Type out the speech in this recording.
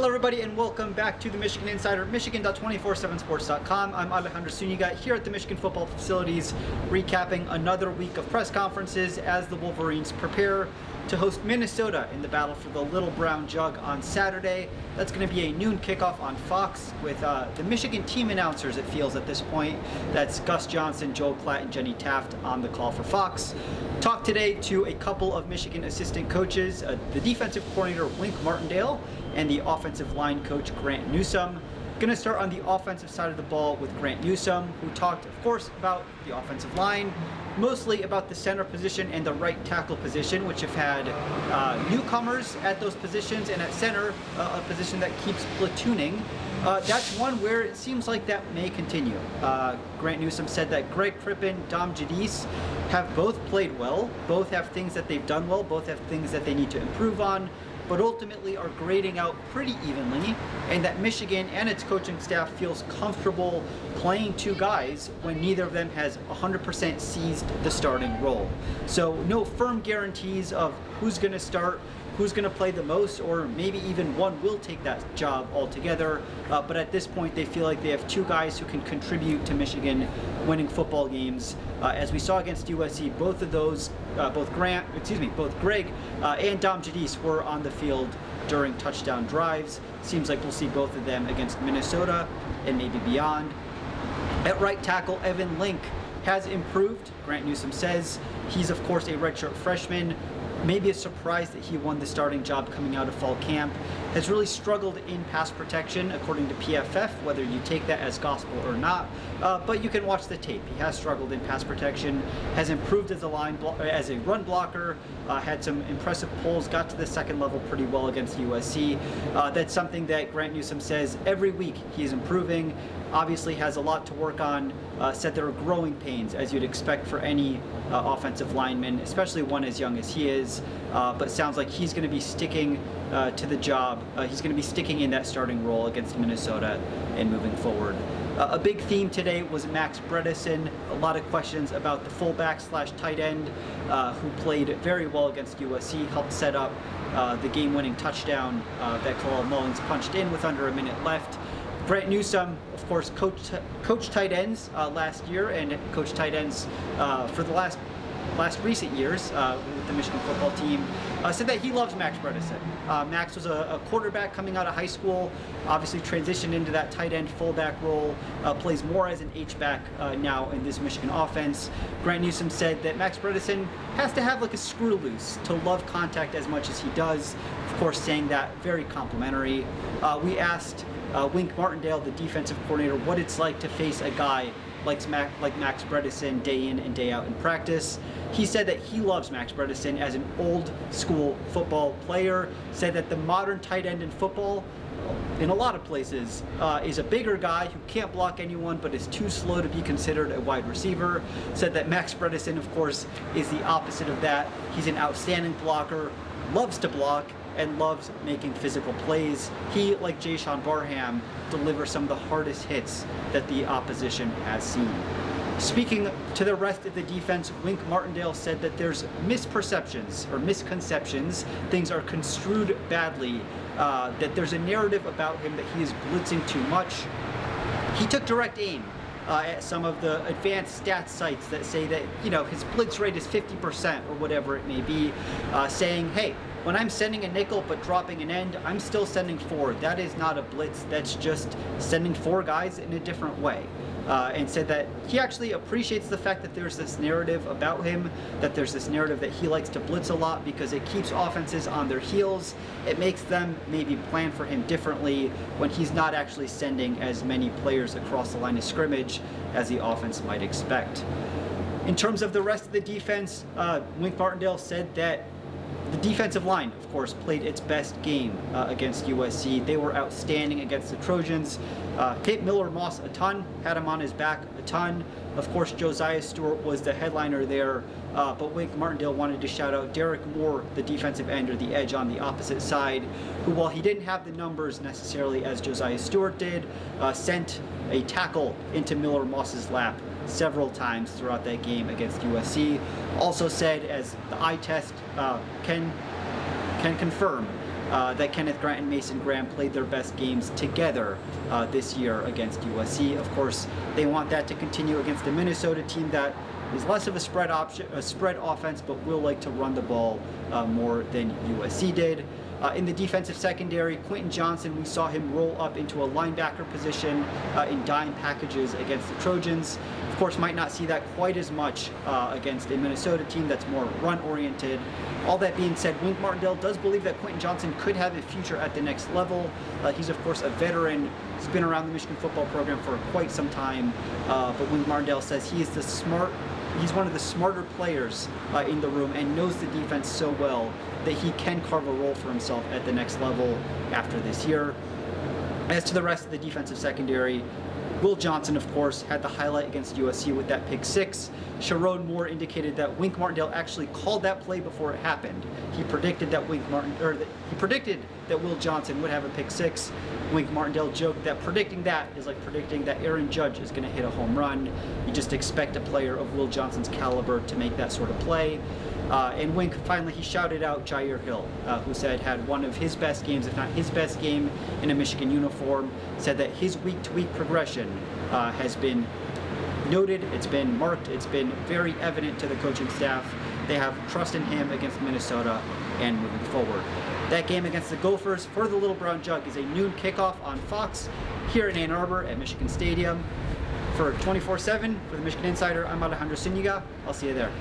Hello everybody and welcome back to the Michigan Insider, Michigan.247sports.com. I'm Alejandro Zuniga here at the Michigan football facilities, recapping another week of press conferences as the Wolverines prepare to host Minnesota in the battle for the Little Brown Jug on Saturday. That's going to be a noon kickoff on Fox with the Michigan team announcers, it feels at this point. That's Gus Johnson, Joe Klatt, and Jenny Taft on the call for Fox. Talked today to a couple of Michigan assistant coaches, the defensive coordinator Wink Martindale and the offensive line coach Grant Newsome. Going to start on the offensive side of the ball with Grant Newsome, who talked, of course, about the offensive line, mostly about the center position and the right tackle position, which have had newcomers at those positions, and at center, a position that keeps platooning. That's one where it seems like that may continue. Grant Newsome said that Greg Crippen, Dom Jadis have both played well, both have things that they've done well, both have things that they need to improve on, but ultimately are grading out pretty evenly, and that Michigan and its coaching staff feels comfortable playing two guys when neither of them has 100% seized the starting role. So no firm guarantees of who's going to start, who's going to play the most, or maybe even one will take that job altogether. But at this point, they feel like they have two guys who can contribute to Michigan winning football games. As we saw against USC, both of those, both Greg and Dom Jadis were on the field during touchdown drives. Seems like we'll see both of them against Minnesota and maybe beyond. At right tackle, Evan Link has improved, Grant Newsome says. He's, of course, a redshirt freshman. Maybe a surprise that he won the starting job coming out of fall camp. Has really struggled in pass protection, according to PFF, whether you take that as gospel or not. But you can watch the tape. He has struggled in pass protection, has improved as a run blocker, had some impressive pulls, got to the second level pretty well against USC. That's something that Grant Newsome says every week he's improving. Obviously has a lot to work on. Said there are growing pains, as you'd expect for any offensive lineman, especially one as young as he is. But sounds like he's going to be sticking to the job. He's going to be sticking in that starting role against Minnesota and moving forward. A big theme today was Max Bredeson. A lot of questions about the fullback / tight end who played very well against USC, helped set up the game-winning touchdown that Khalil Mullins punched in with under a minute left. Grant Newsome, of course, coached tight ends last year and coached tight ends for the last recent years with the Michigan football team, said that he loves Max Bredeson. Max was a quarterback coming out of high school, obviously transitioned into that tight end fullback role, plays more as an H-back now in this Michigan offense. Grant Newsome said that Max Bredeson has to have like a screw loose to love contact as much as he does, of course saying that very complimentary. We asked Wink Martindale, the defensive coordinator, what it's like to face a guy like Max Bredeson day in and day out in practice. He said that he loves Max Bredeson as an old school football player, said that the modern tight end in football, in a lot of places, is a bigger guy who can't block anyone but is too slow to be considered a wide receiver. Said that Max Bredeson, of course, is the opposite of that. He's an outstanding blocker, loves to block, and loves making physical plays. He, like Jayshawn Barham, delivers some of the hardest hits that the opposition has seen. Speaking to the rest of the defense, Wink Martindale said that there's misperceptions or misconceptions, things are construed badly, that there's a narrative about him that he is blitzing too much. He took direct aim at some of the advanced stats sites that say that, his blitz rate is 50% or whatever it may be, saying, hey, when I'm sending a nickel but dropping an end, I'm still sending four. That is not a blitz. That's just sending four guys in a different way. And said that he actually appreciates the fact that there's this narrative about him, that there's this narrative that he likes to blitz a lot because it keeps offenses on their heels. It makes them maybe plan for him differently when he's not actually sending as many players across the line of scrimmage as the offense might expect. In terms of the rest of the defense, Wink Martindale said that the defensive line, of course, played its best game against USC. They were outstanding against the Trojans. Hit Miller Moss a ton, had him on his back a ton. Of course, Josiah Stewart was the headliner there, but Wink Martindale wanted to shout out Derek Moore, the defensive end or the edge on the opposite side, who, while he didn't have the numbers necessarily as Josiah Stewart did, sent a tackle into Miller Moss's lap several times throughout that game against USC. Also said, as the eye test can confirm, that Kenneth Grant and Mason Graham played their best games together this year against USC. Of course, they want that to continue against the Minnesota team that is less of a spread offense, but will like to run the ball more than USC did. In the defensive secondary, Quentin Johnson, we saw him roll up into a linebacker position in dime packages against the Trojans. Of course, might not see that quite as much against a Minnesota team that's more run-oriented. All that being said, Wink Martindale does believe that Quentin Johnson could have a future at the next level. He's, of course, a veteran. He's been around the Michigan football program for quite some time. But Wink Martindale says he's one of the smarter players in the room and knows the defense so well that he can carve a role for himself at the next level after this year. As to the rest of the defensive secondary, Will Johnson, of course, had the highlight against USC with that pick six. Sherrod Moore indicated that Wink Martindale actually called that play before it happened. He predicted that Will Johnson would have a pick six. Wink Martindale joked that predicting that is like predicting that Aaron Judge is going to hit a home run. You just expect a player of Will Johnson's caliber to make that sort of play. And Wink, finally, he shouted out Jair Hill, who said had one of his best games, if not his best game, in a Michigan uniform. Said that his week-to-week progression has been noted, it's been marked, it's been very evident to the coaching staff. They have trust in him against Minnesota and moving forward. That game against the Gophers for the Little Brown Jug is a noon kickoff on Fox here in Ann Arbor at Michigan Stadium. For 24/7, for the Michigan Insider, I'm Alejandro Zuniga. I'll see you there.